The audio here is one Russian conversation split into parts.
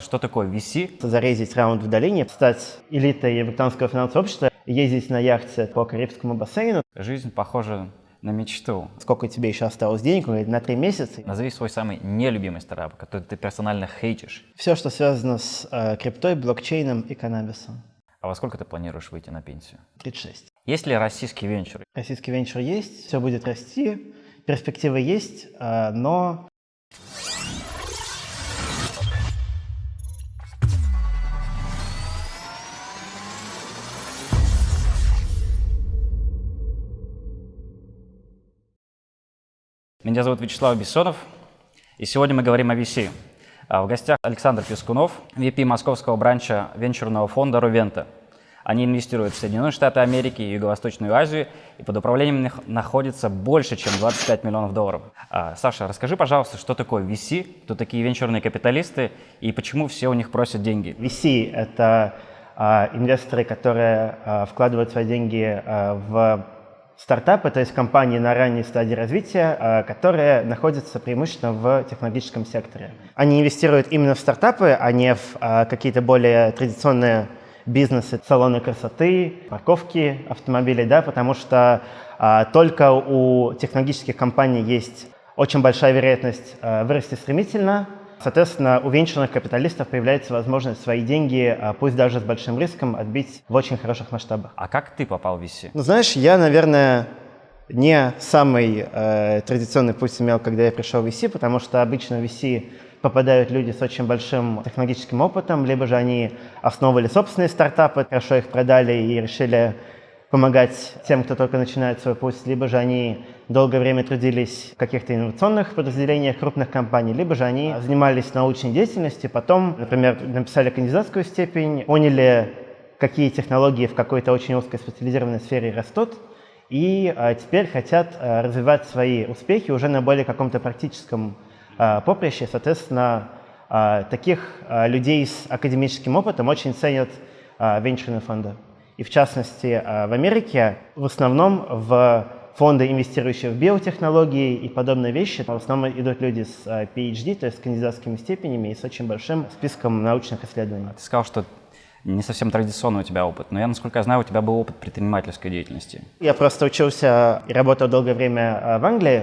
Что такое VC? Зарейзить раунд в долине, стать элитой британского финансового общества, ездить на яхте по Карибскому бассейну. Жизнь похожа на мечту. Сколько тебе еще осталось денег? Он говорит, на 3 месяца. Назови свой самый нелюбимый стартап, который ты персонально хейтишь. Все, что связано с криптой, блокчейном и каннабисом. А во сколько ты планируешь выйти на пенсию? 36. Есть ли российские венчуры? Российский венчур есть, все будет расти, перспективы есть, но... Меня зовут Вячеслав Бессонов, и сегодня мы говорим о VC. В гостях Александр Пискунов, VP московского бранча венчурного фонда Ruventa. Они инвестируют в Соединенные Штаты Америки и Юго-Восточную Азию, и под управлением их находится больше, чем 25 миллионов долларов. Саша, расскажи, пожалуйста, что такое VC, кто такие венчурные капиталисты и почему все у них просят деньги? VC – это инвесторы, которые вкладывают свои деньги в стартапы, то есть компании на ранней стадии развития, которые находятся преимущественно в технологическом секторе. Они инвестируют именно в стартапы, а не в какие-то более традиционные бизнесы, салоны красоты, парковки автомобилей, да, потому что только у технологических компаний есть очень большая вероятность вырасти стремительно. Соответственно, у венчурных капиталистов появляется возможность свои деньги, пусть даже с большим риском, отбить в очень хороших масштабах. А как ты попал в VC? Ну, знаешь, я, наверное, не самый традиционный путь имел, когда я пришел в VC, потому что обычно в VC попадают люди с очень большим технологическим опытом, либо же они основывали собственные стартапы, хорошо их продали и решили помогать тем, кто только начинает свой путь, либо же они долгое время трудились в каких-то инновационных подразделениях крупных компаний, либо же они занимались научной деятельностью, потом, например, написали кандидатскую степень, поняли, какие технологии в какой-то очень узкой специализированной сфере растут, и теперь хотят развивать свои успехи уже на более каком-то практическом поприще. Соответственно, таких людей с академическим опытом очень ценят венчурные фонды. И в частности, в Америке в основном в фонды, инвестирующие в биотехнологии и подобные вещи, в основном идут люди с PhD, то есть с кандидатскими степенями и с очень большим списком научных исследований. Ты сказал, что не совсем традиционный у тебя опыт, но я, насколько я знаю, у тебя был опыт предпринимательской деятельности. Я просто учился и работал долгое время в Англии.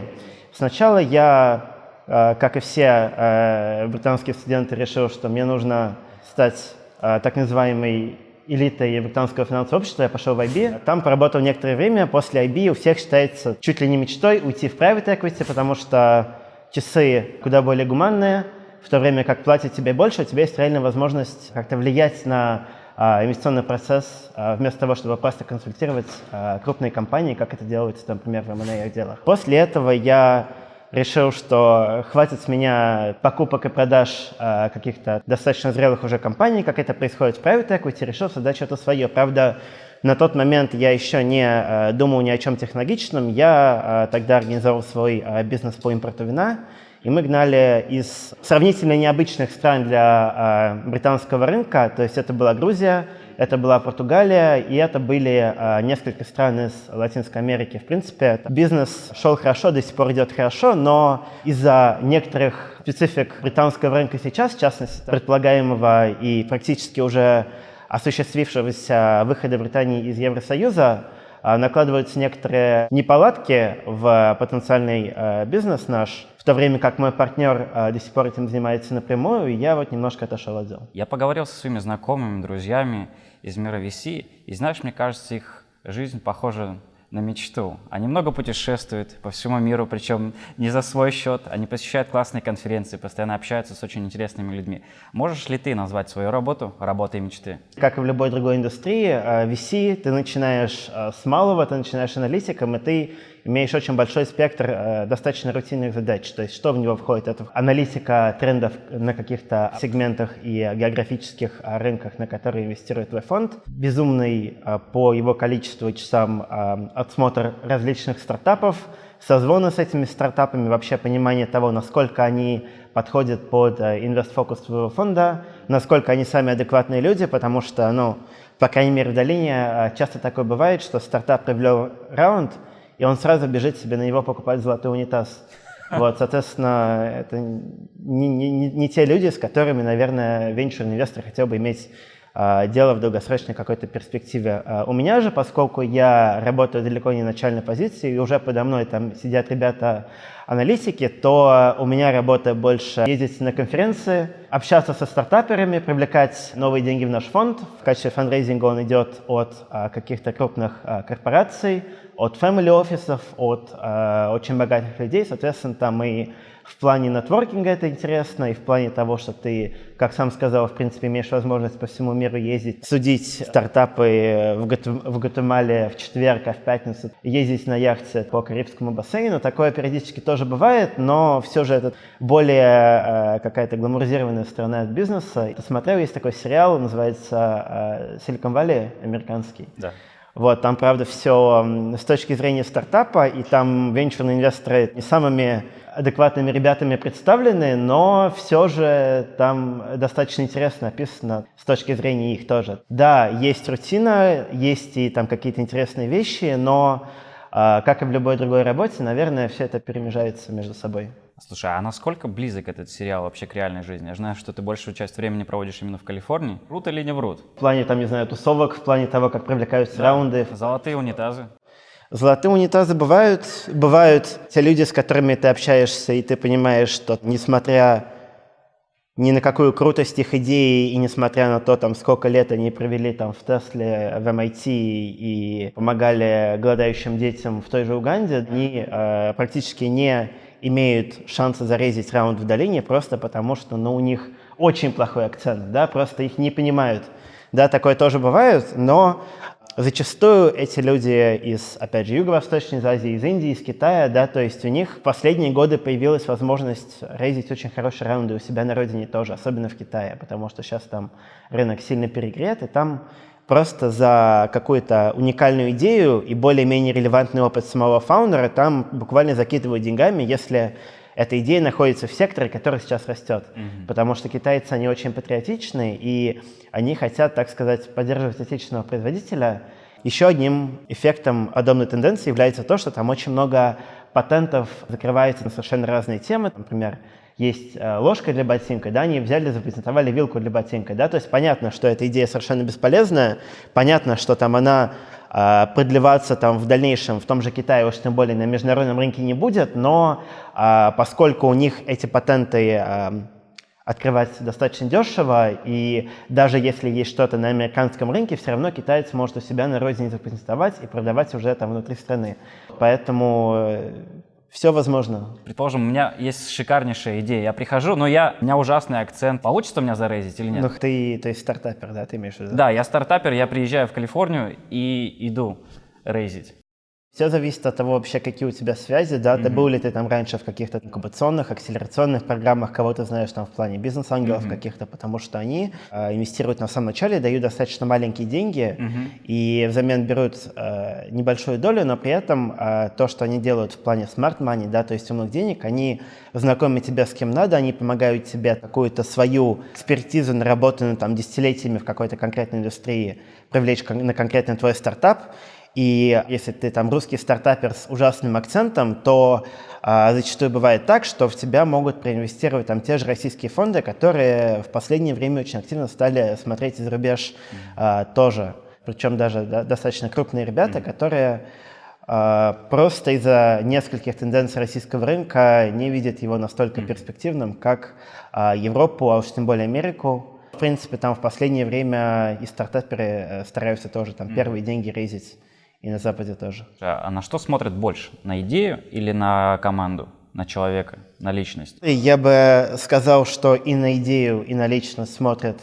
Сначала я, как и все британские студенты, решил, что мне нужно стать так называемой элитой британского финансового общества. Я пошел в IB. Там поработал некоторое время. После IB у всех считается чуть ли не мечтой уйти в private equity, потому что часы куда более гуманные, в то время как платят тебе больше, у тебя есть реальная возможность как-то влиять на инвестиционный процесс, вместо того, чтобы просто консультировать крупные компании, как это делается, например, в M&A делах. После этого я решил, что хватит с меня покупок и продаж каких-то достаточно зрелых уже компаний, как это происходит в private equity, решил создать что-то свое. Правда, на тот момент я еще не думал ни о чем технологичном. Я тогда организовал свой бизнес по импорту вина, и мы гнали из сравнительно необычных стран для британского рынка, то есть это была Грузия, это была Португалия, и это были несколько стран из Латинской Америки. В принципе, бизнес шел хорошо, до сих пор идет хорошо, но из-за некоторых специфик британского рынка сейчас, в частности, предполагаемого и практически уже осуществившегося выхода Британии из Евросоюза, накладываются некоторые неполадки в потенциальный бизнес наш, в то время как мой партнер до сих пор этим занимается напрямую, и я вот немножко отошел от дела. Я поговорил со своими знакомыми, друзьями из мира VC, и знаешь, мне кажется, их жизнь похожа на мечту. Они много путешествуют по всему миру, причем не за свой счет. Они посещают классные конференции, постоянно общаются с очень интересными людьми. Можешь ли ты назвать свою работу работой мечты? Как и в любой другой индустрии, VC ты начинаешь с малого, ты начинаешь аналитиком, и ты имеешь очень большой спектр достаточно рутинных задач. То есть что в него входит? Это аналитика трендов на каких-то сегментах и географических рынках, на которые инвестирует твой фонд. Безумный по его количеству часам отсмотр различных стартапов, созвоны с этими стартапами, вообще понимание того, насколько они подходят под инвест-фокус твоего фонда, насколько они сами адекватные люди, потому что, по крайней мере, в долине часто такое бывает, что стартап привлек раунд, и он сразу бежит себе на него покупать золотой унитаз. Вот, соответственно, это не те люди, с которыми, наверное, венчурный-инвестор хотел бы иметь дело в долгосрочной какой-то перспективе. У меня же, поскольку я работаю далеко не в начальной позиции, и уже подо мной там сидят ребята-аналитики, то у меня работа больше ездить на конференции, общаться со стартаперами, привлекать новые деньги в наш фонд. В качестве фандрейзинга он идет от каких-то крупных корпораций, от family офисов, от очень богатых людей. Соответственно, там и в плане нетворкинга это интересно, и в плане того, что ты, как сам сказал, в принципе, имеешь возможность по всему миру ездить, судить стартапы в Гватемале в четверг, а в пятницу ездить на яхте по Карибскому бассейну. Такое периодически тоже бывает, но все же это более какая-то гламуризированная сторона от бизнеса. Я смотрел, есть такой сериал, называется «Silicon Valley», американский. Да. Вот, там, правда, все с точки зрения стартапа, и там венчурные инвесторы не самыми адекватными ребятами представлены, но все же там достаточно интересно описано с точки зрения их тоже. Да, есть рутина, есть и там какие-то интересные вещи, но, как и в любой другой работе, наверное, все это перемежается между собой. Слушай, а насколько близок этот сериал вообще к реальной жизни? Я знаю, что ты большую часть времени проводишь именно в Калифорнии. Врут или не врут? В плане, там, не знаю, тусовок, в плане того, как привлекаются раунды. Золотые унитазы. Золотые унитазы бывают. Бывают те люди, с которыми ты общаешься, и ты понимаешь, что несмотря ни на какую крутость их идеи, и несмотря на то, там, сколько лет они провели там, в Тесле, в MIT и помогали голодающим детям в той же Уганде, они практически не имеют шанса зарезить раунд в долине просто потому, что у них очень плохой акцент, да, просто их не понимают. Да, такое тоже бывает, но зачастую эти люди из, опять же, Юго-Восточной Азии, из Индии, из Китая, да, то есть у них в последние годы появилась возможность рейзить очень хорошие раунды у себя на родине тоже, особенно в Китае, потому что сейчас там рынок сильно перегрет, и там просто за какую-то уникальную идею и более-менее релевантный опыт самого фаундера там буквально закидывают деньгами, если эта идея находится в секторе, который сейчас растет. Потому что китайцы, они очень патриотичны, и они хотят, так сказать, поддерживать отечественного производителя. Еще одним эффектом подобной тенденции является то, что там очень много патентов закрывается на совершенно разные темы. Например, есть ложка для ботинка, да, они взяли, запатентовали вилку для ботинка, да, то есть понятно, что эта идея совершенно бесполезная, понятно, что там она продлеваться там в дальнейшем в том же Китае, уж тем более на международном рынке не будет, но поскольку у них эти патенты открывать достаточно дешево, и даже если есть что-то на американском рынке, все равно китаец может у себя на родине запатентовать и продавать уже там внутри страны. Поэтому все возможно. Предположим, у меня есть шикарнейшая идея. Я прихожу, но у меня ужасный акцент. Получится у меня зарейзить или нет? Ну, ты, то есть стартапер, да, ты имеешь в виду? Да, я стартапер, я приезжаю в Калифорнию и иду рейзить. Все зависит от того вообще, какие у тебя связи, да, ты был ли ты там раньше в каких-то инкубационных, акселерационных программах, кого ты знаешь там в плане бизнес-ангелов каких-то, потому что они инвестируют на самом начале, дают достаточно маленькие деньги и взамен берут небольшую долю, но при этом то, что они делают в плане smart money, да, то есть умных денег, они знакомят тебя с кем надо, они помогают тебе какую-то свою экспертизу, наработанную там десятилетиями в какой-то конкретной индустрии, привлечь на конкретный твой стартап. И если ты там русский стартапер с ужасным акцентом, то зачастую бывает так, что в тебя могут проинвестировать там те же российские фонды, которые в последнее время очень активно стали смотреть из рубеж тоже. Причем даже достаточно крупные ребята, которые просто из-за нескольких тенденций российского рынка не видят его настолько перспективным, как Европу, а уж тем более Америку. В принципе, там в последнее время и стартаперы стараются тоже там первые деньги рейзить. И на Западе тоже. А на что смотрят больше? На идею или на команду, на человека, на личность? Я бы сказал, что и на идею, и на личность смотрят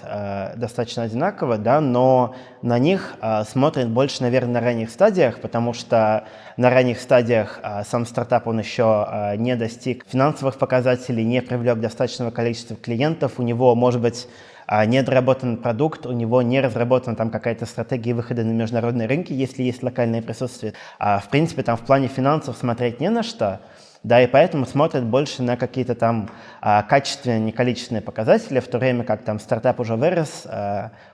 достаточно одинаково, да, но на них смотрят больше, наверное, на ранних стадиях, потому что на ранних стадиях сам стартап, он еще не достиг финансовых показателей, не привлек достаточного количества клиентов, у него, может быть, недоработан продукт, у него не разработана там какая-то стратегия выхода на международные рынки, если есть локальное присутствие. В принципе, там в плане финансов смотреть не на что, да, и поэтому смотрят больше на какие-то там качественные, не количественные показатели, в то время как там стартап уже вырос,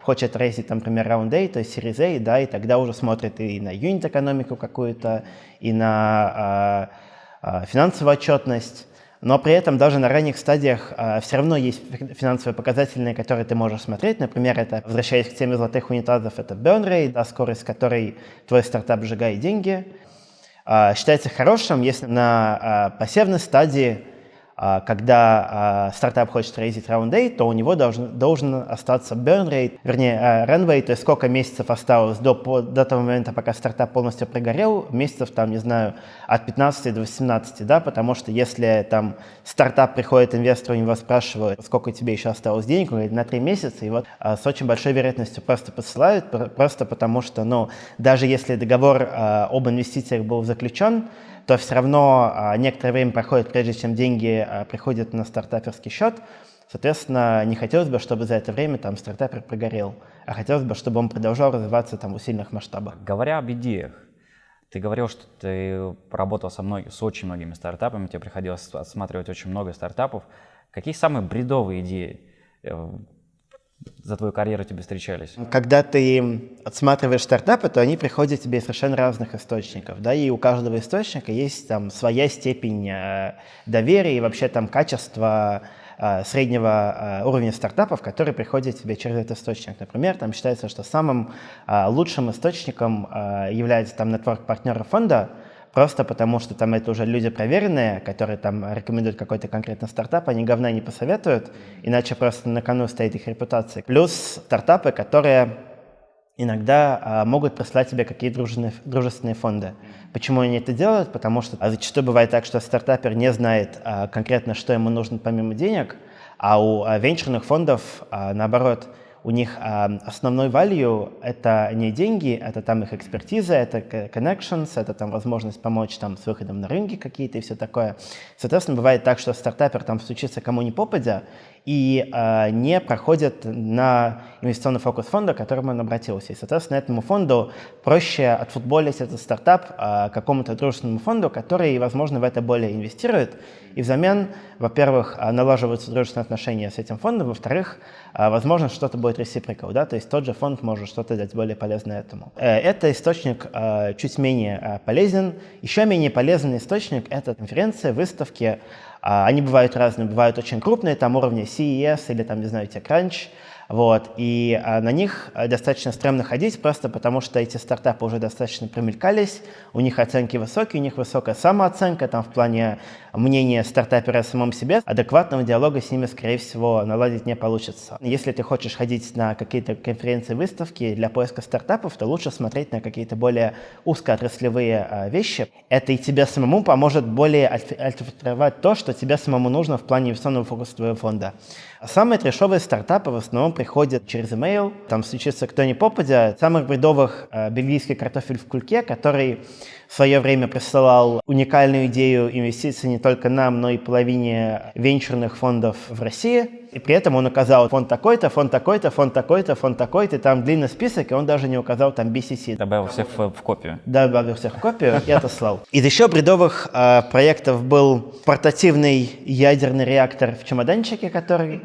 хочет рейзить, например, раунд A, то есть Series A, да, и тогда уже смотрят и на юнит-экономику какую-то, и на финансовую отчетность. но при этом даже на ранних стадиях все равно есть финансовые показатели, на которые ты можешь смотреть. Например, это, возвращаясь к теме золотых унитазов, это burn rate, да, скорость, с которой твой стартап сжигает деньги. Считается хорошим, если на пассивной стадии, когда стартап хочет рейзить раунд A, то у него должен остаться burn rate, вернее, runway, то есть сколько месяцев осталось до того момента, пока стартап полностью прогорел, месяцев, там, не знаю, от 15 до 18, да, потому что если там стартап приходит инвестор, у него спрашивают, сколько тебе еще осталось денег, он говорит, на 3 месяца, и вот с очень большой вероятностью просто посылают, просто потому что, ну, даже если договор об инвестициях был заключен, то все равно некоторое время проходит, прежде чем деньги приходят на стартаперский счет. Соответственно, не хотелось бы, чтобы за это время там стартапер прогорел, а хотелось бы, чтобы он продолжал развиваться там в усиленных масштабах. Говоря об идеях, ты говорил, что ты работал с очень многими стартапами, тебе приходилось осматривать очень много стартапов. Какие самые бредовые идеи за твою карьеру тебе встречались? Когда ты отсматриваешь стартапы, то они приходят тебе из совершенно разных источников, да, и у каждого источника есть там своя степень доверия и вообще там качество среднего уровня стартапов, которые приходят тебе через этот источник. Например, там считается, что самым лучшим источником является там нетворк партнеров фонда, просто потому что там это уже люди проверенные, которые там рекомендуют какой-то конкретный стартап, они говна не посоветуют, иначе просто на кону стоит их репутация. Плюс стартапы, которые иногда могут прислать тебе какие-то дружественные фонды. Почему они это делают? Потому что зачастую бывает так, что стартапер не знает конкретно, что ему нужно помимо денег, а у венчурных фондов, наоборот, у них основной value — это не деньги, это там их экспертиза, это connections, это там возможность помочь там с выходом на рынки какие-то и все такое. Соответственно, бывает так, что стартапер там стучится кому ни попадя и не проходит на инвестиционный фокус фонда, к которому он обратился. И, соответственно, этому фонду проще отфутболить этот стартап какому-то дружественному фонду, который, возможно, в это более инвестирует. И взамен, во-первых, налаживаются дружественные отношения с этим фондом, во-вторых, возможно, что-то будет reciprocal, да, то есть тот же фонд может что-то дать более полезное этому. Это источник чуть менее полезен. Еще менее полезный источник — это конференции, выставки. Они бывают разные, бывают очень крупные, там уровня CES или там, не знаю, TechCrunch. Вот, и на них достаточно стрёмно ходить, просто потому что эти стартапы уже достаточно примелькались, у них оценки высокие, у них высокая самооценка, там в плане мнения стартапера о самом себе, адекватного диалога с ними, скорее всего, наладить не получится. Если ты хочешь ходить на какие-то конференции, выставки для поиска стартапов, то лучше смотреть на какие-то более узкоотраслевые вещи. Это и тебе самому поможет более отфильтровать то, что тебе самому нужно в плане инвестиционного фокуса твоего фонда. Самые трешовые стартапы в основном приходят через email, там случится кто ни попадя. Самых бредовых бельгийский картофель в кульке, который в свое время присылал уникальную идею инвестиций не только нам, но и половине венчурных фондов в России. И при этом он указал фонд такой-то, фонд такой-то, фонд такой-то, фонд такой-то, и там длинный список, и он даже не указал там BCC. Добавил всех в копию. Добавил всех в копию и отослал. Из еще бредовых проектов был портативный ядерный реактор в чемоданчике, который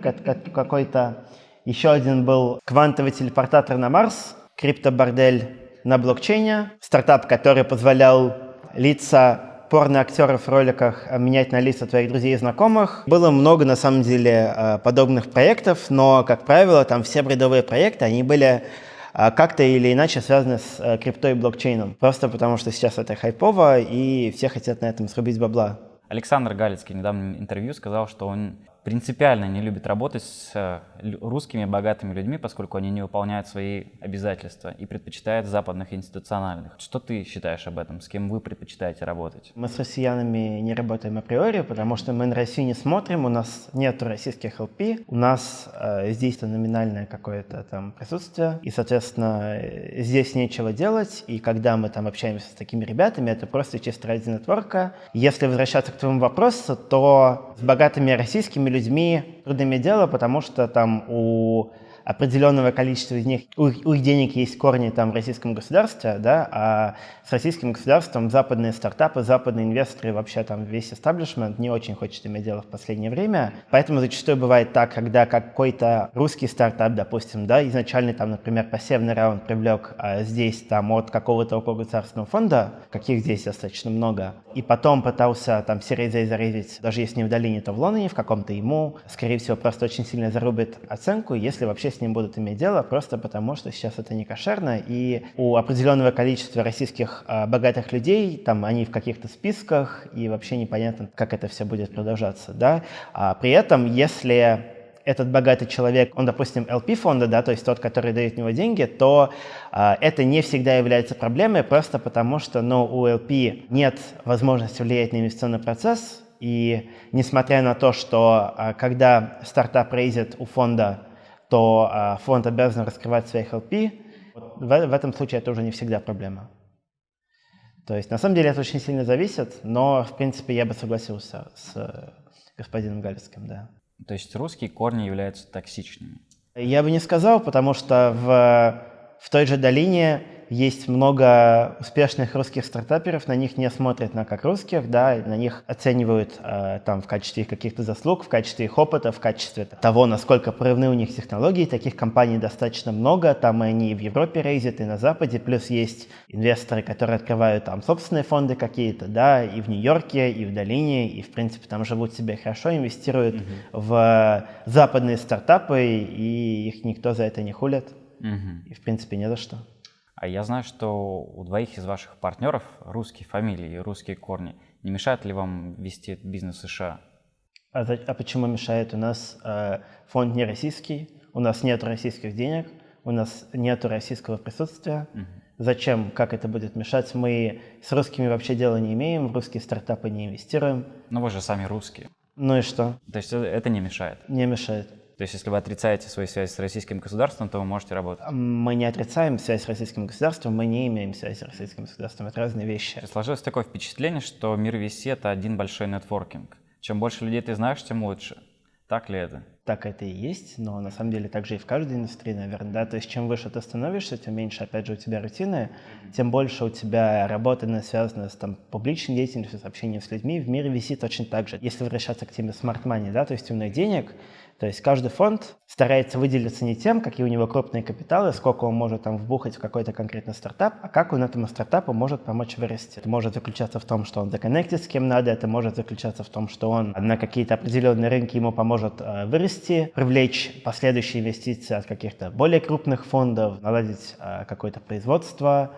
какой-то. Еще один был квантовый телепортатор на Марс, криптобордель на блокчейне, стартап, который позволял лица порно-актеров в роликах менять на лица твоих друзей и знакомых. Было много, на самом деле, подобных проектов, но, как правило, там все бредовые проекты, они были как-то или иначе связаны с криптой и блокчейном. Просто потому, что сейчас это хайпово, и все хотят на этом срубить бабла. Александр Галицкий в недавнем интервью сказал, что он принципиально не любит работать с русскими богатыми людьми, поскольку они не выполняют свои обязательства и предпочитает западных институциональных. Что ты считаешь об этом? С кем вы предпочитаете работать? Мы с россиянами не работаем априори, потому что мы на Россию не смотрим, у нас нет российских LP, у нас здесь номинальное какое-то там присутствие, и, соответственно, здесь нечего делать, и когда мы там общаемся с такими ребятами, это просто чисто ради нетворка. Если возвращаться к твоему вопросу, то с богатыми российскими людьми трудно иметь дело, потому что там у определенного количества из них, у их денег есть корни там в российском государстве, да, а с российским государством западные стартапы, западные инвесторы, вообще там весь эстаблишмент не очень хочет иметь дело в последнее время. Поэтому зачастую бывает так, когда какой-то русский стартап, допустим, да, изначально там, например, пассивный раунд привлек здесь там от какого-то около государственного фонда, каких здесь достаточно много, и потом пытался там Series A зарейзить, даже если не в Долине, то в Лондоне в каком-то, ему, скорее всего, просто очень сильно зарубит оценку, если вообще с ним будут иметь дело, просто потому что сейчас это не кошерно, и у определенного количества российских богатых людей, там они в каких-то списках, и вообще непонятно, как это все будет продолжаться, да. При этом, если этот богатый человек, он, допустим, LP фонда, да, то есть тот, который дает в него деньги, то это не всегда является проблемой, просто потому что, у LP нет возможности влиять на инвестиционный процесс, и несмотря на то, что когда стартап рейзит у фонда, то фонд обязан раскрывать своих LP, в этом случае это уже не всегда проблема. То есть на самом деле это очень сильно зависит, но в принципе я бы согласился с господином Галицким, да. То есть русские корни являются токсичными? Я бы не сказал, потому что в той же долине есть много успешных русских стартаперов, на них не смотрят как русских, да, на них оценивают там в качестве их каких-то заслуг, в качестве их опыта, в качестве того, насколько прорывны у них технологии. Таких компаний достаточно много, там и они в Европе рейзят, и на Западе, плюс есть инвесторы, которые открывают там собственные фонды какие-то, да, и в Нью-Йорке, и в долине, и в принципе там живут себе хорошо, инвестируют в западные стартапы, и их никто за это не хулит, и в принципе не за что. А я знаю, что у двоих из ваших партнеров русские фамилии и русские корни. Не мешает ли вам вести бизнес в США? А почему мешает? У нас фонд не российский, у нас нет российских денег, у нас нет российского присутствия. Зачем? Как это будет мешать? Мы с русскими вообще дела не имеем, в русские стартапы не инвестируем. Но вы же сами русские. Ну и что? То есть это не мешает? Не мешает. То есть если вы отрицаете свою связь с российским государством, то вы можете работать? Мы не отрицаем связь с российским государством, мы не имеем связи с российским государством. Это разные вещи. Сложилось такое впечатление, что мир VC — это один большой нетворкинг. Чем больше людей ты знаешь, тем лучше. Так ли это? Так это и есть, но на самом деле так же и в каждой индустрии, наверное, да, то есть чем выше ты становишься, тем меньше, опять же, у тебя рутины, тем больше у тебя работа, связана с публичной деятельностью, с общением с людьми. В мире VC точно так же. Если возвращаться к теме smart money, да, то есть умных денег, то есть каждый фонд старается выделиться не тем, какие у него крупные капиталы, сколько он может вбухать в какой-то конкретный стартап, а как он этому стартапу может помочь вырасти. Это может заключаться в том, что он законнектит с кем надо, это может заключаться в том, что он на какие-то определенные рынки ему поможет вырасти, привлечь последующие инвестиции от каких-то более крупных фондов, наладить какое-то производство,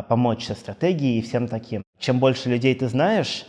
помочь со стратегией и всем таким. Чем больше людей ты знаешь,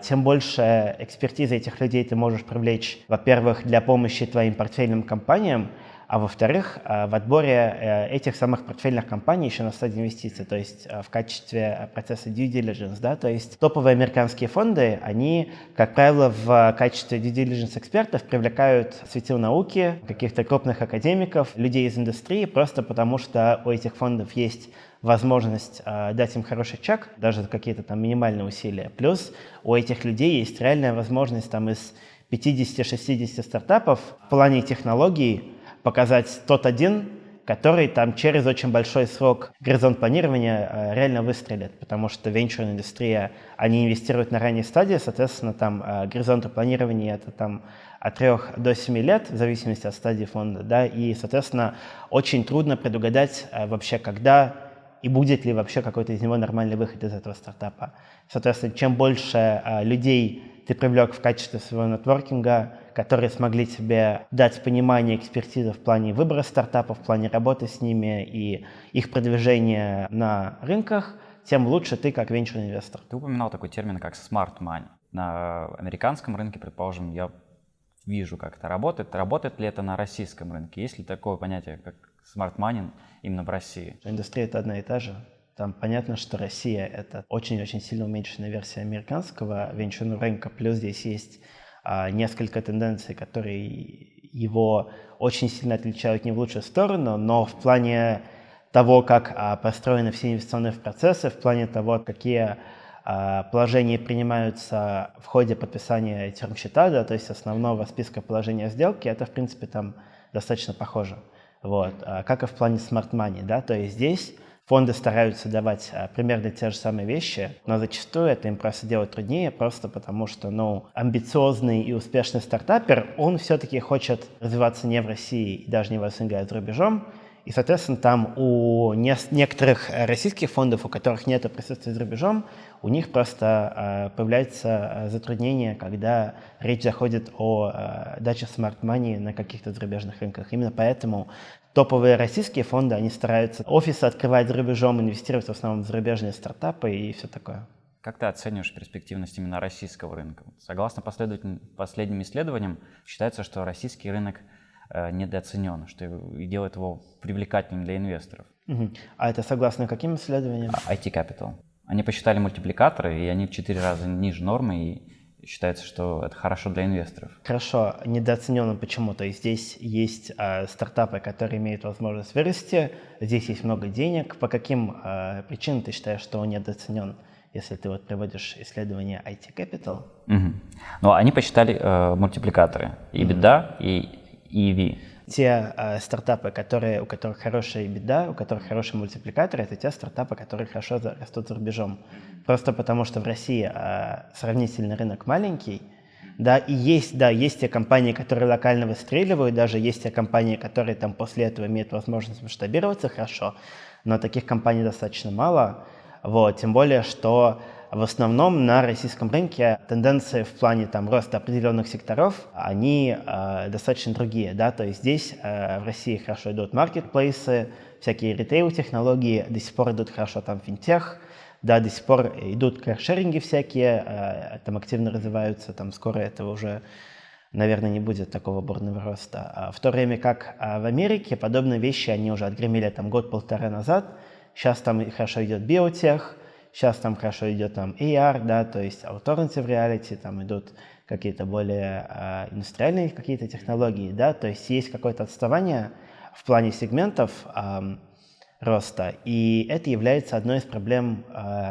тем больше экспертизы этих людей ты можешь привлечь, во-первых, для помощи твоим портфельным компаниям, а во-вторых, в отборе этих самых портфельных компаний еще на стадии инвестиций, то есть в качестве процесса due diligence, да, то есть топовые американские фонды, они, как правило, в качестве due diligence экспертов привлекают светил науки, каких-то крупных академиков, людей из индустрии, просто потому что у этих фондов есть возможность дать им хороший чек, даже за какие-то минимальные усилия. Плюс у этих людей есть реальная возможность из 50-60 стартапов в плане технологий показать тот один, который через очень большой срок горизонт планирования реально выстрелит, потому что венчурная индустрия, они инвестируют на ранней стадии, соответственно, горизонты планирования это от 3 до 7 лет, в зависимости от стадии фонда, да, и, соответственно, очень трудно предугадать вообще, когда и будет ли вообще какой-то из него нормальный выход из этого стартапа. Соответственно, чем больше людей ты привлек в качестве своего нетворкинга, которые смогли тебе дать понимание, экспертизу в плане выбора стартапов, в плане работы с ними и их продвижения на рынках, тем лучше ты как венчурный инвестор. Ты упоминал такой термин, как smart money. На американском рынке, предположим, я вижу, как это работает. Работает ли это на российском рынке? Есть ли такое понятие, как smart money именно в России? Индустрия — это одна и та же. Там понятно, что Россия — это очень-очень сильно уменьшенная версия американского венчурного рынка, плюс здесь есть несколько тенденций, которые его очень сильно отличают не в лучшую сторону, но в плане того, как построены все инвестиционные процессы, в плане того, какие положения принимаются в ходе подписания термсчета, да, то есть основного списка положения сделки, это, в принципе, там достаточно похоже. Вот, как и в плане smart money, да, то есть здесь фонды стараются давать примерно те же самые вещи, но зачастую это им просто делать труднее, просто потому что, ну, амбициозный и успешный стартапер, он все-таки хочет развиваться не в России и даже не в СНГ, а за рубежом. И, соответственно, там у некоторых российских фондов, у которых нет присутствия за рубежом, у них просто появляется затруднение, когда речь заходит о даче smart money на каких-то зарубежных рынках. Именно поэтому топовые российские фонды, они стараются офисы открывать за рубежом, инвестировать в основном в зарубежные стартапы и все такое. Как ты оцениваешь перспективность именно российского рынка? Согласно последним исследованиям, считается, что российский рынок недооценен, что и делает его привлекательным для инвесторов. А это согласно каким исследованиям? IT Capital. Они посчитали мультипликаторы, и они в 4 раза ниже нормы, и считается, что это хорошо для инвесторов. Хорошо, недооценен почему? То есть здесь есть стартапы, которые имеют возможность вырасти, здесь есть много денег. По каким причинам ты считаешь, что он недооценен, если ты вот приводишь исследование IT Capital? Ну, они посчитали мультипликаторы EBITDA и EV. Те стартапы, у которых хорошая EBITDA, у которых хороший мультипликатор, это те стартапы, которые хорошо растут за рубежом. Просто потому, что в России сравнительно рынок маленький, да, и есть те компании, которые локально выстреливают, даже есть те компании, которые там после этого имеют возможность масштабироваться хорошо, но таких компаний достаточно мало, вот, тем более, что в основном на российском рынке тенденции в плане там роста определенных секторов, они достаточно другие, да, то есть здесь в России хорошо идут маркетплейсы, всякие ритейл-технологии, до сих пор идут хорошо там финтех, да, до сих пор идут каршеринги всякие, там активно развиваются, там скоро этого уже, наверное, не будет такого бурного роста. В то время как в Америке подобные вещи, они уже отгремели там год-полтора назад, сейчас там хорошо идет биотех, сейчас там хорошо идет там AR, да, то есть alternative reality, там идут какие-то более индустриальные какие-то технологии, да, то есть есть какое-то отставание в плане сегментов роста, и это является одной из проблем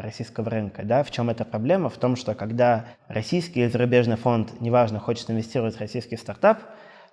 российского рынка, да. В чем эта проблема? В том, что когда российский или зарубежный фонд, неважно, хочет инвестировать в российский стартап,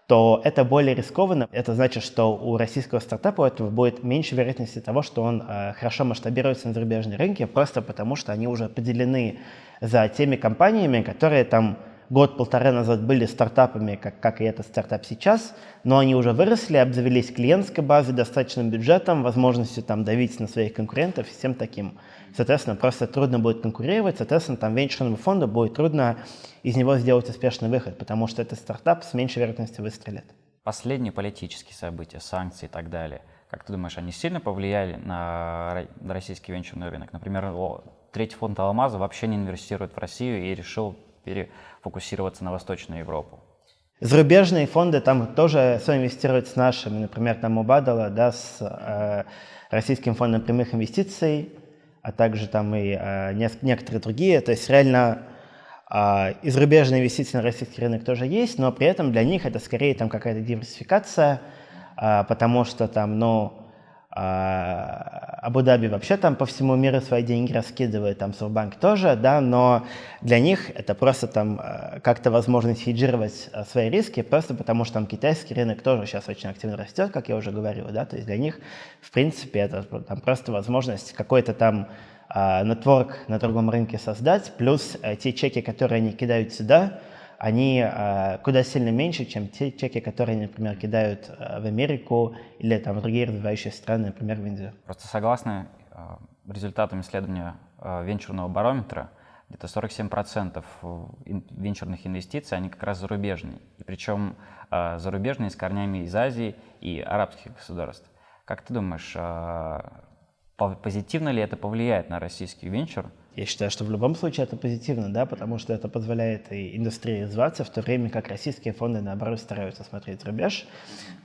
то это более рискованно. Это значит, что у российского стартапа у этого будет меньше вероятности того, что он хорошо масштабируется на зарубежные рынки, просто потому что они уже определены за теми компаниями, которые там год-полтора назад были стартапами, как и этот стартап сейчас, но они уже выросли, обзавелись клиентской базой, достаточным бюджетом, возможностью там давить на своих конкурентов и всем таким. Соответственно, просто трудно будет конкурировать, соответственно, там венчурному фонду будет трудно из него сделать успешный выход, потому что этот стартап с меньшей вероятностью выстрелит. Последние политические события, санкции и так далее, как ты думаешь, они сильно повлияли на российский венчурный рынок? Например, третий фонд Алмаза вообще не инвестирует в Россию и решил перефокусироваться на Восточную Европу. Зарубежные фонды там тоже соинвестируют с нашими, например, там Мубадала, да, с Российским фондом прямых инвестиций, а также там и некоторые другие. То есть реально и зарубежные инвестиции на российский рынок тоже есть, но при этом для них это скорее там какая-то диверсификация, потому что там, Абу-Даби вообще там по всему миру свои деньги раскидывает, там Совбанк тоже, да, но для них это просто там как-то возможность хеджировать свои риски, просто потому что там китайский рынок тоже сейчас очень активно растет, как я уже говорил, да, то есть для них, в принципе, это там просто возможность какой-то там нетворк на другом рынке создать, плюс те чеки, которые они кидают сюда, они куда сильно меньше, чем те чеки, которые они, например, кидают в Америку или там, в другие развивающиеся страны, например, в Индию. Просто согласно результатам исследования венчурного барометра, где-то 47% венчурных инвестиций, они как раз зарубежные. И причем зарубежные с корнями из Азии и арабских государств. Как ты думаешь, позитивно ли это повлияет на российский венчур? Я считаю, что в любом случае это позитивно, да, потому что это позволяет и индустрии развиваться, в то время как российские фонды, наоборот, стараются смотреть за рубеж.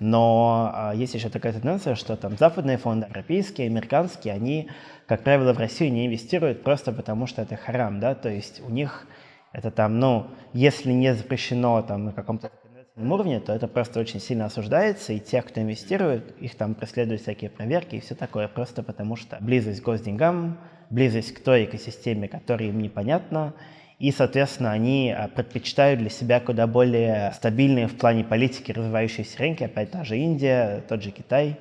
Но есть еще такая тенденция, что там западные фонды, европейские, американские, они, как правило, в Россию не инвестируют просто потому, что это харам, да, то есть у них это там, если не запрещено там на каком-то уровне, то это просто очень сильно осуждается, и те, кто инвестирует, их там преследуют всякие проверки и все такое, просто потому что близость к госденьгам, близость к той экосистеме, которая им непонятна, и, соответственно, они предпочитают для себя куда более стабильные в плане политики развивающиеся рынки, опять та же Индия, тот же Китай,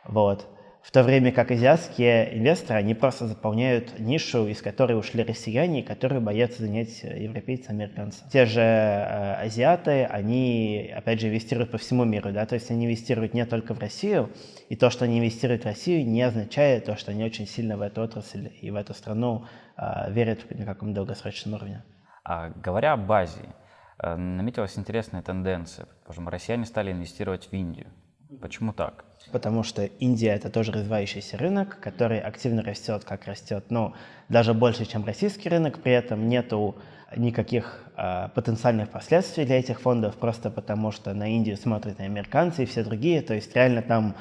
вот. В то время как азиатские инвесторы, они просто заполняют нишу, из которой ушли россияне, которые боятся занять европейцы, американцы. Те же азиаты, они, опять же, инвестируют по всему миру, да, то есть они инвестируют не только в Россию, и то, что они инвестируют в Россию, не означает то, что они очень сильно в эту отрасль и в эту страну верят на каком-то долгосрочном уровне. Говоря об Азии, наметилась интересная тенденция. Скажем, россияне стали инвестировать в Индию. Почему так? Потому что Индия – это тоже развивающийся рынок, который активно растет, как растет, но даже больше, чем российский рынок, при этом нету никаких потенциальных последствий для этих фондов, просто потому что на Индию смотрят и американцы, и все другие, то есть реально там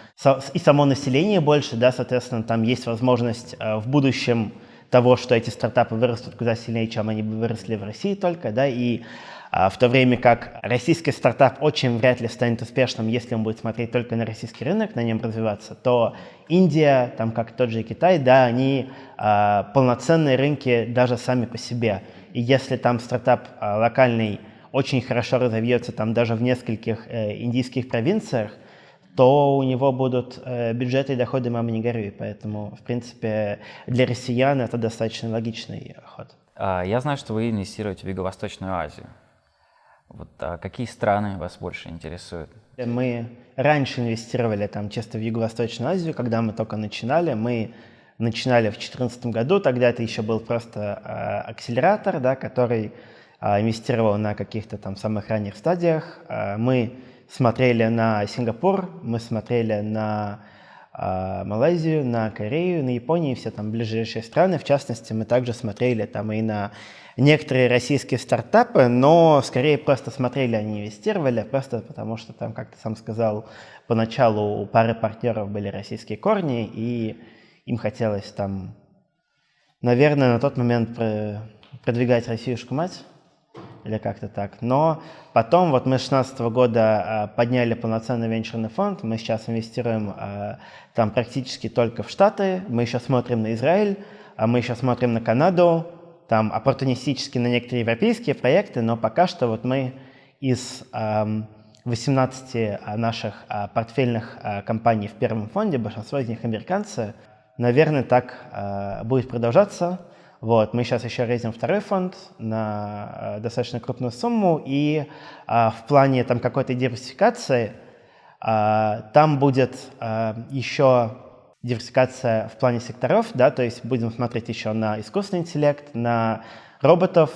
и само население больше, да, соответственно, там есть возможность в будущем того, что эти стартапы вырастут куда сильнее, чем они бы выросли в России только, да, и в то время как российский стартап очень вряд ли станет успешным, если он будет смотреть только на российский рынок, на нем развиваться, то Индия, там как тот же Китай, да, они полноценные рынки даже сами по себе. И если там стартап локальный очень хорошо разовьется там даже в нескольких индийских провинциях, то у него будут бюджеты и доходы мамы не горюй. Поэтому, в принципе, для россиян это достаточно логичный ход. Я знаю, что вы инвестируете в Юго-Восточную Азию. Какие страны вас больше интересуют? Мы раньше инвестировали там чисто в Юго-Восточную Азию, когда мы только начинали. Мы начинали в 2014 году, тогда это еще был просто акселератор, да, который инвестировал на каких-то там самых ранних стадиях. Мы смотрели на Сингапур, мы смотрели на Малайзию, на Корею, на Японию, все там ближайшие страны. В частности, мы также смотрели там и на некоторые российские стартапы, но скорее просто смотрели, а не инвестировали, просто потому что там, как ты сам сказал, поначалу у пары партнеров были российские корни, и им хотелось там, наверное, на тот момент продвигать Россиюшку мать, или как-то так. Но потом вот мы с 2016 года подняли полноценный венчурный фонд, мы сейчас инвестируем там практически только в Штаты, мы еще смотрим на Израиль, мы еще смотрим на Канаду, там оппортунистически на некоторые европейские проекты, но пока что вот мы из 18 наших портфельных компаний в первом фонде, большинство из них американцы, наверное, так будет продолжаться. Вот, мы сейчас еще рейзим второй фонд на достаточно крупную сумму, и в плане там какой-то диверсификации там будет еще диверсификация в плане секторов, да, то есть будем смотреть еще на искусственный интеллект, на роботов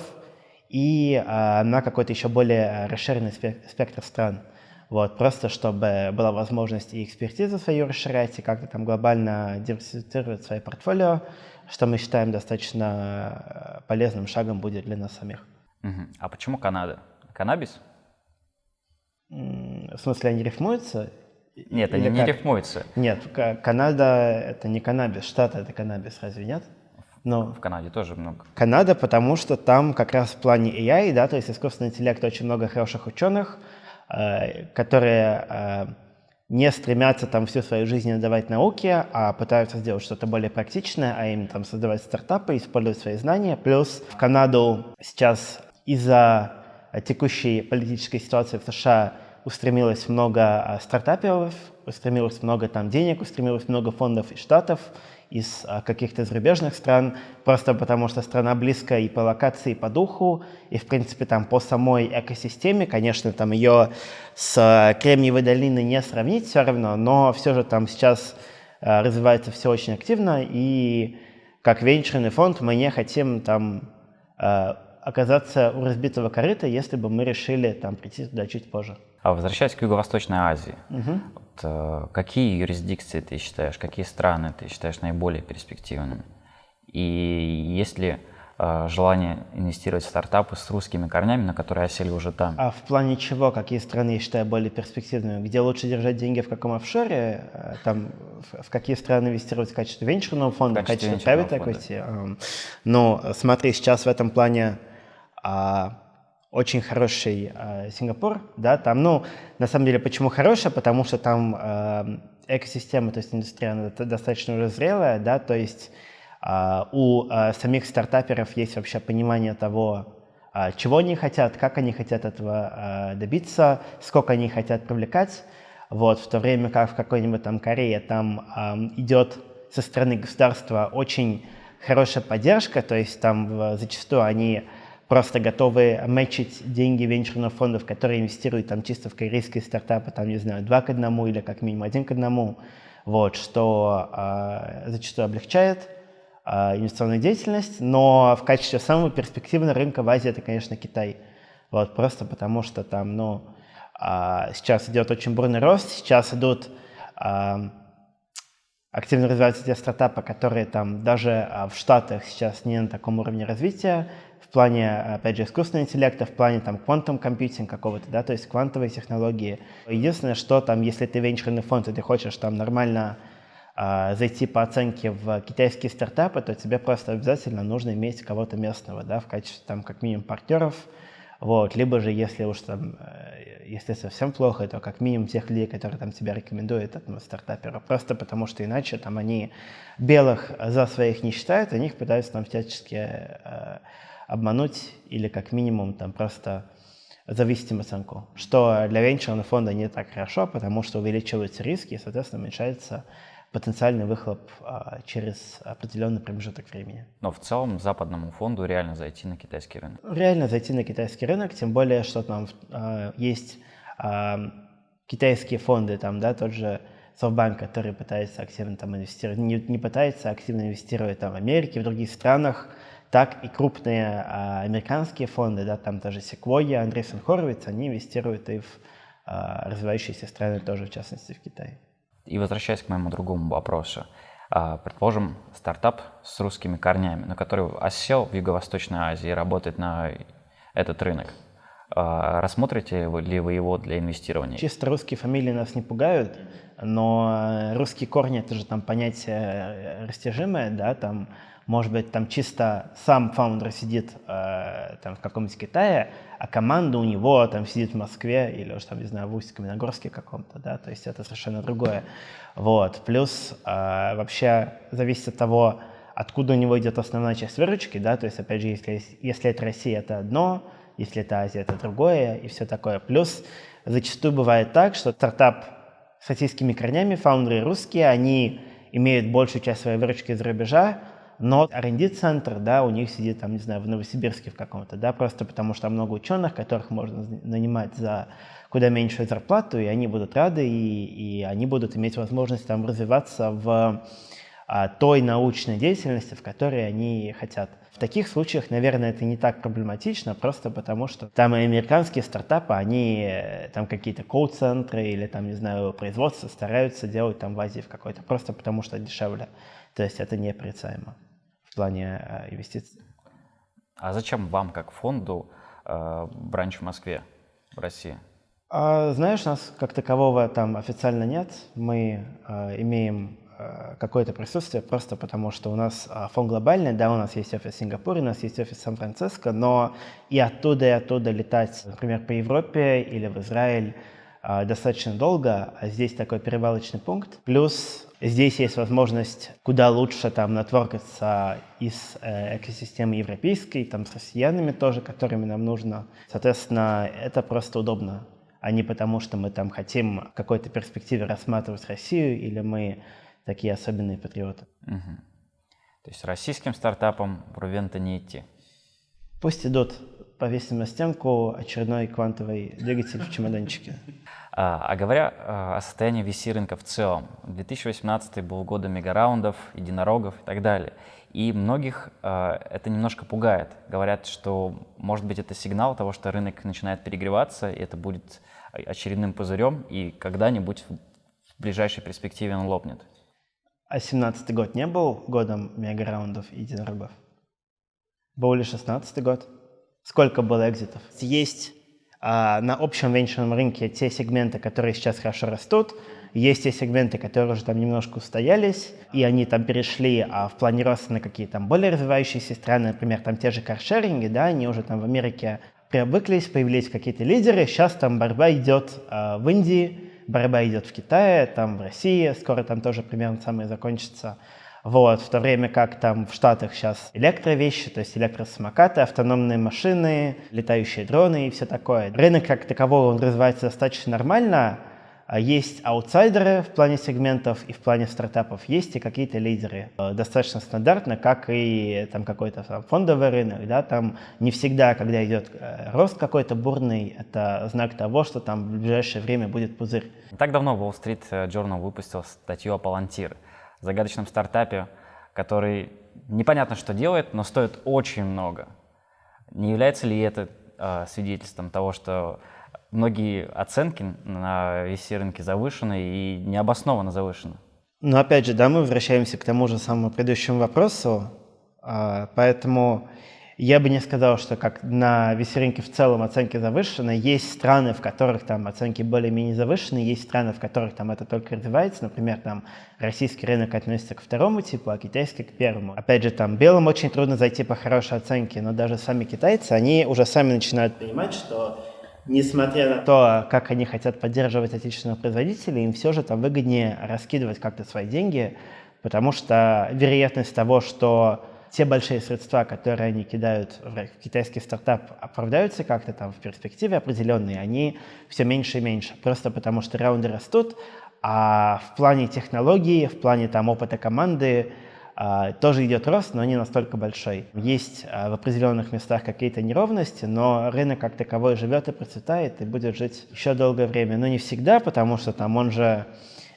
и на какой-то еще более расширенный спектр стран. Вот, просто чтобы была возможность и экспертизу свою расширять, и как-то там глобально диверсифицировать свое портфолио, что мы считаем достаточно полезным шагом будет для нас самих. А почему Канада? Каннабис? В смысле, они рифмуются? Нет, они не рифмуются. Нет, Канада — это не каннабис, Штаты — это каннабис, разве нет? Но в Канаде тоже много. Канада, потому что там как раз в плане AI, да, то есть искусственный интеллект, очень много хороших ученых, которые не стремятся там всю свою жизнь отдавать науке, а пытаются сделать что-то более практичное, а именно там создавать стартапы, использовать свои знания. Плюс в Канаду сейчас из-за текущей политической ситуации в США устремилось много стартаперов, устремилось много там денег, устремилось много фондов из Штатов, из каких-то зарубежных стран, просто потому что страна близкая и по локации, и по духу, и, в принципе, там по самой экосистеме, конечно, там ее с Кремниевой долиной не сравнить все равно, но все же там сейчас развивается все очень активно, и как венчурный фонд мы не хотим там оказаться у разбитого корыта, если бы мы решили там прийти туда чуть позже. Возвращаясь к Юго-Восточной Азии, какие юрисдикции ты считаешь, какие страны ты считаешь наиболее перспективными? И есть ли желание инвестировать в стартапы с русскими корнями, на которые осели уже там? А в плане чего, какие страны я считаю более перспективными? Где лучше держать деньги, в каком офшоре? Там, в какие страны инвестировать в качестве венчурного фонда, в качестве private equity? Ну, смотри, сейчас в этом плане очень хороший Сингапур, да, там, ну, на самом деле, почему хороший? Потому что там экосистема, то есть индустрия, она достаточно уже зрелая, да, то есть у самих стартаперов есть вообще понимание того, чего они хотят, как они хотят этого добиться, сколько они хотят привлекать. Вот, в то время как в какой-нибудь там Корее там идет со стороны государства очень хорошая поддержка, то есть там зачастую они просто готовы матчить деньги венчурных фондов, которые инвестируют там чисто в корейские стартапы, там, не знаю, 2 к 1 или как минимум 1 к 1, вот, что зачастую облегчает инвестиционную деятельность, но в качестве самого перспективного рынка в Азии это, конечно, Китай. Вот, просто потому что там, сейчас идет очень бурный рост, сейчас идут активно развиваются те стартапы, которые там даже в Штатах сейчас не на таком уровне развития, в плане, опять же, искусственного интеллекта, в плане там quantum computing какого-то, да, то есть квантовые технологии. Единственное, что там, если ты венчурный фонд, и ты хочешь там нормально зайти по оценке в китайские стартапы, то тебе просто обязательно нужно иметь кого-то местного, да, в качестве там как минимум партнеров, вот, либо же, если уж там, если совсем плохо, то как минимум тех людей, которые там тебя рекомендуют этому стартаперу, просто потому что иначе там они белых за своих не считают, они их пытаются там всячески обмануть или как минимум там просто завысить им оценку, что для венчурного фонда не так хорошо, потому что увеличиваются риски и, соответственно, уменьшается потенциальный выхлоп через определенный промежуток времени. Но в целом западному фонду реально зайти на китайский рынок. Реально зайти на китайский рынок, тем более, что там есть китайские фонды, там, да, тот же SoftBank, который пытается активно там инвестировать, не пытается активно инвестировать там в Америке, в других странах, так и крупные американские фонды, да, там тоже Sequoia, Andreessen Horowitz, они инвестируют и в развивающиеся страны тоже, в частности, в Китае. И возвращаясь к моему другому вопросу. Предположим, стартап с русскими корнями, но который осел в Юго-Восточной Азии и работает на этот рынок. Рассмотрите ли вы его для инвестирования? Чисто русские фамилии нас не пугают, но русские корни — это же там понятие растяжимое, да, там, может быть, там чисто сам фаундер сидит там в каком-нибудь Китае, а команда у него там сидит в Москве или уж там, не знаю, в Усть-Каменогорске каком-то, да, то есть это совершенно другое. Вот, плюс вообще зависит от того, откуда у него идет основная часть выручки, да, то есть, опять же, если это Россия, это одно, если это Азия, это другое и все такое. Плюс зачастую бывает так, что стартап с российскими корнями, фаундеры русские, они имеют большую часть своей выручки из-за рубежа, но R&D-центр, да, у них сидит, там, не знаю, в Новосибирске в каком-то, да, просто потому что много ученых, которых можно нанимать за куда меньшую зарплату, и они будут рады, и они будут иметь возможность там развиваться в той научной деятельности, в которой они хотят. В таких случаях, наверное, это не так проблематично, просто потому что там и американские стартапы, они там какие-то колл-центры или там, не знаю, производство стараются делать там в Азии в какой-то, просто потому что дешевле. То есть это непроницаемо в плане инвестиций. А зачем вам, как фонду, бранч в Москве, в России? Знаешь, у нас как такового там официально нет. Мы имеем какое-то присутствие просто потому, что у нас фонд глобальный, да, у нас есть офис в Сингапуре, у нас есть офис в Сан-Франциско, но и оттуда летать, например, по Европе или в Израиль достаточно долго, а здесь такой перевалочный пункт. Плюс здесь есть возможность куда лучше там нетворкаться из экосистемы европейской, там с россиянами тоже, которыми нам нужно. Соответственно, это просто удобно, а не потому, что мы там хотим в какой-то перспективе рассматривать Россию или мы такие особенные патриоты. Угу. То есть российским стартапам в Рувента не идти? Пусть идут, повесим на стенку очередной квантовый двигатель в чемоданчике. А говоря о состоянии VC-рынка в целом, 2018 был годом мегараундов, единорогов и так далее. И многих это немножко пугает. Говорят, что, может быть, это сигнал того, что рынок начинает перегреваться, и это будет очередным пузырем, и когда-нибудь в ближайшей перспективе он лопнет. А 17-й год не был годом мегараундов и единорогов? Был ли 16-й год? Сколько было экзитов? Есть на общем венчурном рынке те сегменты, которые сейчас хорошо растут, есть те сегменты, которые уже там немножко устоялись, и они там перешли в плане роста на какие-то там более развивающиеся страны, например, там те же каршеринги, да, они уже там в Америке привыклись, появились какие-то лидеры, сейчас там борьба идет в Индии, борьба идет в Китае, там в России, скоро там тоже примерно самое закончится. Вот, в то время как там в Штатах сейчас электровещи, то есть электросамокаты, автономные машины, летающие дроны и все такое. Рынок как таковой, он развивается достаточно нормально. Есть аутсайдеры в плане сегментов и в плане стартапов, есть и какие-то лидеры. Достаточно стандартно, как и там какой-то там фондовый рынок, да, там не всегда, когда идет рост какой-то бурный, это знак того, что там в ближайшее время будет пузырь. Не так давно Wall Street Journal выпустил статью о Palantir, загадочном стартапе, который непонятно что делает, но стоит очень много. Не является ли это свидетельством того, что многие оценки на VC-рынке завышены и необоснованно завышены? Но опять же, да, мы возвращаемся к тому же самому предыдущему вопросу, поэтому я бы не сказал, что как на VC-рынке в целом оценки завышены. Есть страны, в которых там оценки более-менее завышены, есть страны, в которых там это только развивается. Например, там российский рынок относится к второму типу, а китайский к первому. Опять же, там белым очень трудно зайти по хорошей оценке, но даже сами китайцы, они уже сами начинают понимать, что несмотря на то, как они хотят поддерживать отечественных производителей, им все же там выгоднее раскидывать как-то свои деньги, потому что вероятность того, что те большие средства, которые они кидают в китайский стартап, оправдаются как-то там в перспективе определенные, они все меньше и меньше. Просто потому что раунды растут, а в плане технологий, в плане там опыта команды тоже идет рост, но не настолько большой. Есть в определенных местах какие-то неровности, но рынок как таковой живет и процветает, и будет жить еще долгое время. Но не всегда, потому что там он же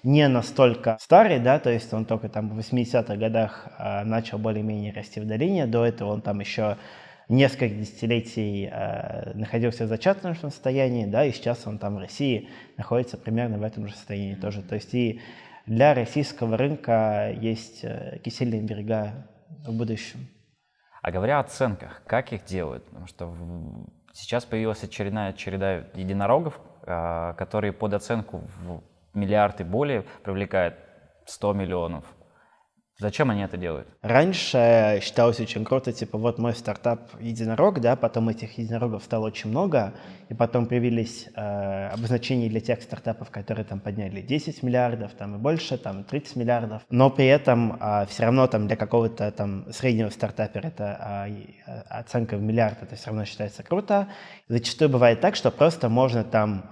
не настолько старый, да, то есть он только там в 80-х годах начал более-менее расти в долине, до этого он там еще несколько десятилетий находился в зачаточном состоянии, да, и сейчас он там в России находится примерно в этом же состоянии тоже. То есть и для российского рынка есть кисельные берега в будущем. А говоря о оценках, как их делают? Потому что сейчас появилась очередная череда единорогов, которые под оценку в миллиард и более привлекают 100 миллионов. Зачем они это делают? Раньше считалось очень круто, типа, вот мой стартап единорог, да, потом этих единорогов стало очень много, и потом появились обозначения для тех стартапов, которые там подняли 10 миллиардов, там и больше, там 30 миллиардов, но при этом все равно там для какого-то там среднего стартапера это оценка в миллиард, это все равно считается круто. Зачастую бывает так, что просто можно там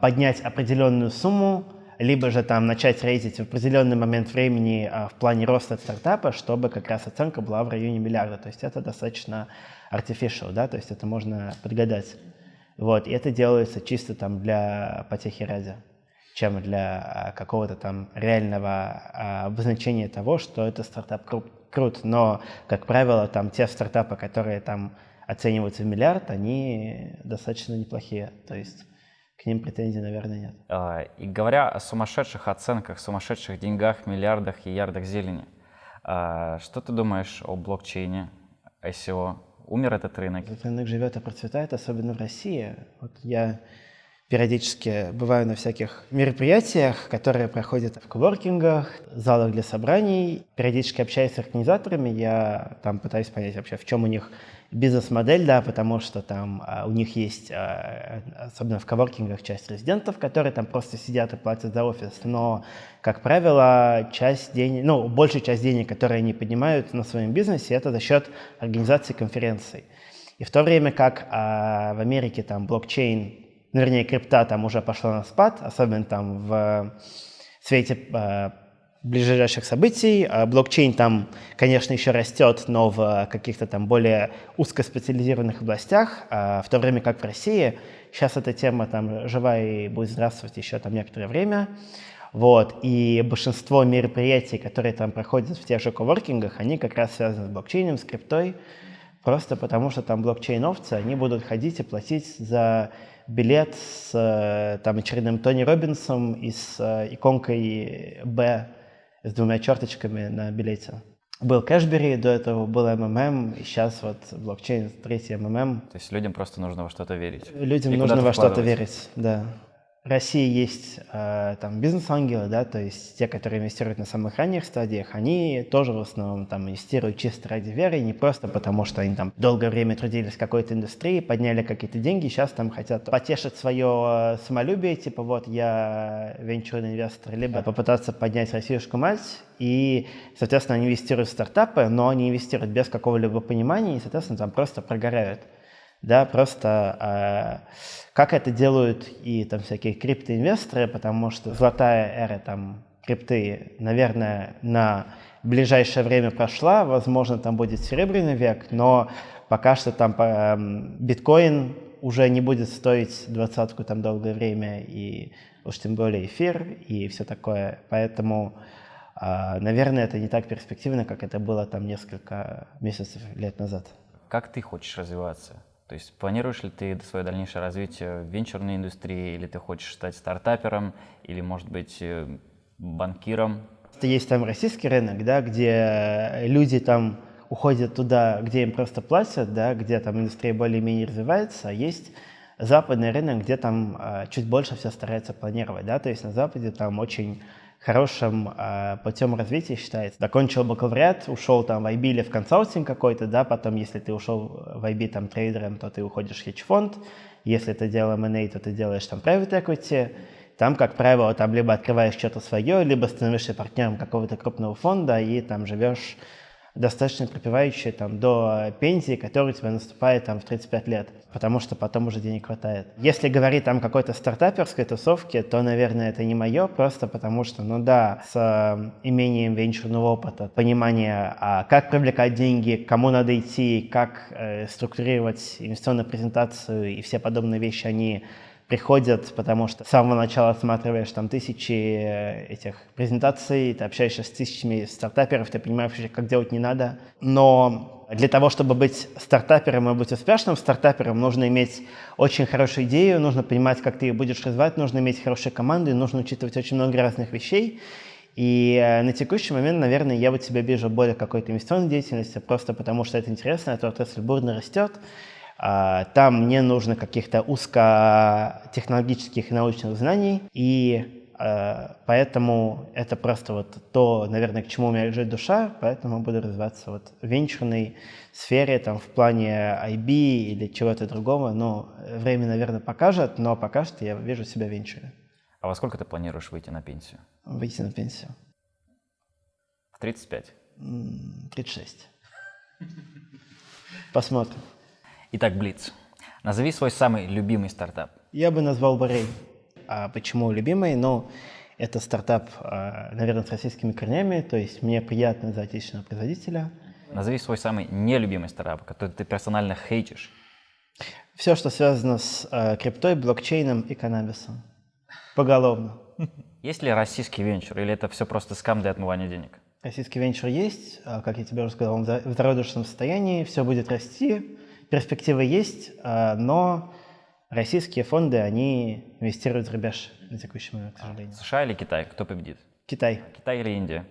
поднять определенную сумму, либо же там начать рейзить в определенный момент времени в плане роста стартапа, чтобы как раз оценка была в районе миллиарда. То есть это достаточно artificial, да, то есть это можно подгадать. Вот, и это делается чисто там для потехи ради, чем для какого-то там реального обозначения того, что это стартап крут. Но, как правило, там те стартапы, которые там оцениваются в миллиард, они достаточно неплохие. То есть к ним претензий, наверное, нет. И говоря о сумасшедших оценках, сумасшедших деньгах, миллиардах и ярдах зелени, что ты думаешь о блокчейне, ICO? Умер этот рынок? Этот рынок живет и процветает, особенно в России. Вот я периодически бываю на всяких мероприятиях, которые проходят в коворкингах, залах для собраний. Периодически общаюсь с организаторами, я там пытаюсь понять вообще, в чем у них бизнес-модель, да, потому что там у них есть, особенно в коворкингах, часть резидентов, которые там просто сидят и платят за офис, но, как правило, часть денег, большая часть денег, которые они поднимают на своем бизнесе, это за счет организации конференций. И в то время как в Америке там блокчейн, вернее, крипта там уже пошла на спад, особенно там в свете ближайших событий. Блокчейн там, конечно, еще растет, но в каких-то там более узкоспециализированных областях, в то время как в России сейчас эта тема там жива и будет здравствовать еще там некоторое время. Вот. И большинство мероприятий, которые там проходят в тех же коворкингах, они как раз связаны с блокчейном, с криптой, просто потому что там блокчейновцы, они будут ходить и платить за билет с там очередным Тони Роббинсом и с иконкой «Б» с двумя черточками на билете. Был Кэшбери, до этого был МММ, и сейчас вот блокчейн, третий МММ. То есть людям просто нужно во что-то верить. Людям И нужно куда-то во что-то вкладывать. верить, да. России есть там бизнес-ангелы, да, то есть те, которые инвестируют на самых ранних стадиях, они тоже в основном там инвестируют чисто ради веры, не просто потому, что они там долгое время трудились в какой-то индустрии, подняли какие-то деньги, сейчас там хотят потешить свое самолюбие, типа вот я венчурный инвестор, либо попытаться поднять российскую мать, и, соответственно, они инвестируют в стартапы, но они инвестируют без какого-либо понимания, и, соответственно, там просто прогорают. Да, просто как это делают и там всякие криптоинвесторы, потому что золотая эра там крипты, наверное, на ближайшее время прошла, возможно, там будет серебряный век, но пока что там биткоин уже не будет стоить 20-ку там долгое время, и уж тем более эфир и все такое, поэтому, наверное, это не так перспективно, как это было там несколько месяцев, лет назад. Как ты хочешь развиваться? То есть планируешь ли ты свое дальнейшее развитие в венчурной индустрии, или ты хочешь стать стартапером, или, может быть, банкиром? Есть там российский рынок, да, где люди там уходят туда, где им просто платят, да, где там индустрия более-менее развивается, а есть западный рынок, где там чуть больше все стараются планировать, да, то есть на Западе там очень хорошим путем развития считается. Закончил бакалавриат, ушел там в IB или в консалтинг какой-то, да, потом, если ты ушел в IB там трейдером, то ты уходишь в хедж-фонд, если ты делал M&A, то ты делаешь там private equity, там, как правило, там либо открываешь что-то свое, либо становишься партнером какого-то крупного фонда и там живешь достаточно припеваючи там до пенсии, которая у тебя наступает там в 35 лет, потому что потом уже денег хватает. Если говорить там какой-то стартаперской тусовке, то, наверное, это не мое, просто потому что, ну да, с имением венчурного опыта, понимания, как привлекать деньги, кому надо идти, как структурировать инвестиционную презентацию и все подобные вещи, они приходят, потому что с самого начала отсматриваешь там тысячи этих презентаций, ты общаешься с тысячами стартаперов, ты понимаешь, как делать не надо. Но для того, чтобы быть стартапером и быть успешным стартапером, нужно иметь очень хорошую идею, нужно понимать, как ты ее будешь развивать, нужно иметь хорошую команду, и нужно учитывать очень много разных вещей. И на текущий момент, наверное, я вот себя вижу более какой-то инвестиционной деятельности, просто потому что это интересно, эта отрасль бурно растет. Там не нужно каких-то узкотехнологических и научных знаний, и поэтому это просто вот то, наверное, к чему у меня лежит душа, поэтому буду развиваться вот в венчурной сфере, там, в плане IB или чего-то другого, но время, наверное, покажет, но пока что я вижу себя в венчуре. А во сколько ты планируешь выйти на пенсию? Выйти на пенсию? В 35? 36. Посмотрим. Итак, Блиц. Назови свой самый любимый стартап. Я бы назвал Борей. А почему любимый? Ну, это стартап, наверное, с российскими корнями, то есть мне приятно за отечественного производителя. Назови свой самый нелюбимый стартап, который ты персонально хейтишь. Все, что связано с криптой, блокчейном и каннабисом. Поголовно. Есть ли российский венчур, или это все просто скам для отмывания денег? Российский венчур есть, как я тебе уже сказал, он в зародышном состоянии, все будет расти, перспективы есть, но российские фонды, они инвестируют в рубеж на текущий момент, к сожалению. США или Китай? Кто победит? Китай. Китай или Индия?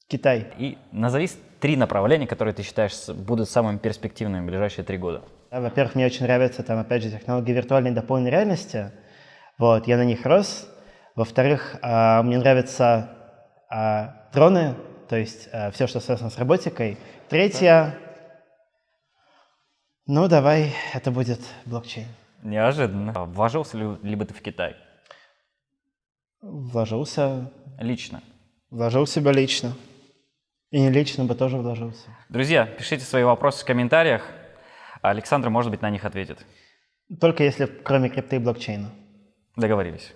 Китай. И назови 3 направления, которые ты считаешь будут самыми перспективными в ближайшие 3 года. Во-первых, мне очень нравятся там, опять же, технологии виртуальной и дополненной реальности. Вот, я на них рос. Во-вторых, мне нравятся дроны, то есть все, что связано с роботикой. Третье, ну давай, это будет блокчейн. Неожиданно. Вложился ли бы ты в Китай? Вложился. Лично. Вложил в себя лично. И не лично бы тоже вложился. Друзья, пишите свои вопросы в комментариях. Александр, может быть, на них ответит. Только если кроме крипты и блокчейна. Договорились.